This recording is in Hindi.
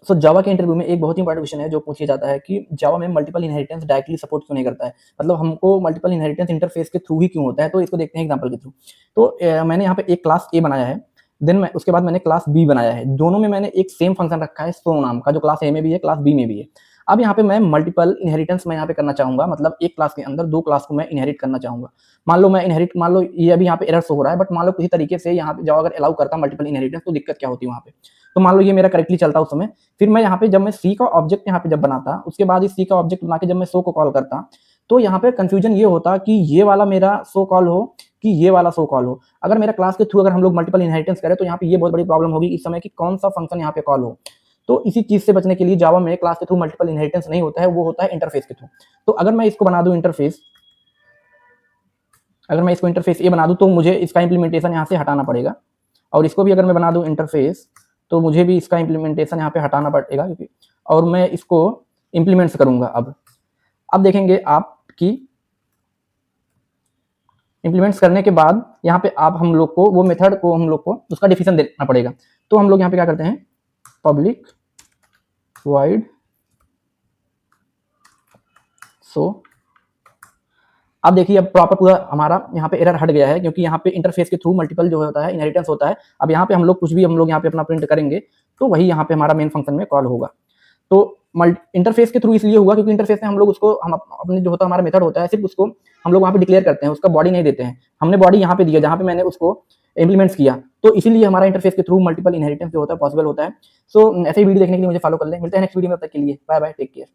सो जावा के इंटरव्यू में एक बहुत ही इंपॉर्टेंट क्वेश्चन है जो पूछा जाता है कि जावा में मल्टीपल इनहेरिटेंस डायरेक्टली सपोर्ट क्यों नहीं करता है, मतलब हमको मल्टीपल इनहेरिटेंस इंटरफेस के थ्रू ही क्यों होता है। तो इसको देखते हैं एग्जांपल के थ्रू। तो मैंने यहाँ पे एक क्लास ए बनाया है, देन मैं उसके बाद मैंने क्लास बी बनाया है, दोनों में मैंने एक सेम फंक्शन रखा है सो नाम का, जो क्लास ए में भी है क्लास बी में भी है। अब यहाँ पे मैं मल्टीपल इनहेरिटेंस मैं यहाँ पे करना चाहूंगा, मतलब एक क्लास के अंदर दो क्लास को मैं इनहेरिट करना चाहूंगा। मान लो ये अभी यहाँ पे एरर शो हो रहा है, बट मान लो किसी तरीके से यहाँ पे जावा अगर अलाउ करता मल्टीपल इनहेरिटेंस तो दिक्कत क्या होती है वहाँ पे। तो मान लो ये मेरा करेक्टली चलता उस समय, फिर मैं यहाँ पे जब मैं सी का ऑब्जेक्ट यहाँ पे जब बनाता, उसके बाद इस सी का ऑब्जेक्ट बना के जब मैं शो को कॉल करता, तो यहाँ पे कंफ्यूजन ये होता कि ये वाला मेरा शो कॉल हो कि ये वाला शो कॉल हो। अगर मेरा क्लास के थ्रू अगर हम लोग मल्टीपल इनहेरिटेंस करें तो यहाँ पे ये बहुत बड़ी प्रॉब्लम होगी इस समय कि कौन सा फंक्शन यहाँ पे कॉल हो। तो इसी चीज से बचने के लिए जावा में क्लास के थ्रू मल्टीपल इनहेरिटेंस नहीं होता है, वो होता है इंटरफेस के थ्रू। तो अगर मैं इसको बना दूं इंटरफेस, अगर मैं इसको इंटरफेस ए बना दूं तो मुझे इसका इंप्लीमेंटेशन यहाँ से हटाना पड़ेगा, और इसको भी अगर मैं बना दूं इंटरफेस तो मुझे भी इसका इंप्लीमेंटेशन यहाँ पे हटाना पड़ेगा, क्योंकि और मैं इसको इंप्लीमेंट्स करूंगा। अब देखेंगे आप कि इंप्लीमेंट्स करने के बाद यहाँ पे आप हम लोग को वो मेथड को हम लोग को उसका डिफिनेशन देना पड़ेगा। तो हम लोग यहाँ पे क्या करते हैं, पब्लिक वॉइड सो। अब देखिए अब प्रॉपर पूरा हमारा यहाँ पे एरर हट गया है, क्योंकि यहाँ पे इंटरफेस के थ्रू मल्टीपल जो होता है इनहेरिटेंस होता है। अब यहाँ पे हम लोग कुछ भी हम लोग यहाँ पे अपना प्रिंट करेंगे तो वही यहाँ पे हमारा मेन फंक्शन में कॉल होगा। तो इंटरफेस के थ्रू इसलिए हुआ क्योंकि इंटरफेस में हम लोग उसको हम अपने जो होता है हमारा मेथड होता है सिर्फ उसको हम लोग वहाँ पे डिक्लेयर करते हैं, उसका बॉडी नहीं देते हैं। हमने बॉडी यहाँ पे दिया जहाँ पे मैंने उसको इंप्लीमेंट्स किया, तो इसीलिए हमारा इंटरफेस के थ्रू मल्टीपल इनहेरिटेंस जो होता है पॉसिबल होता है। सो ऐसे ही वीडियो देखने के लिए मुझे फॉलो कर लें। मिलते हैं नेक्स्ट वीडियो में, तब तक के लिए बाय बाय, टेक केयर।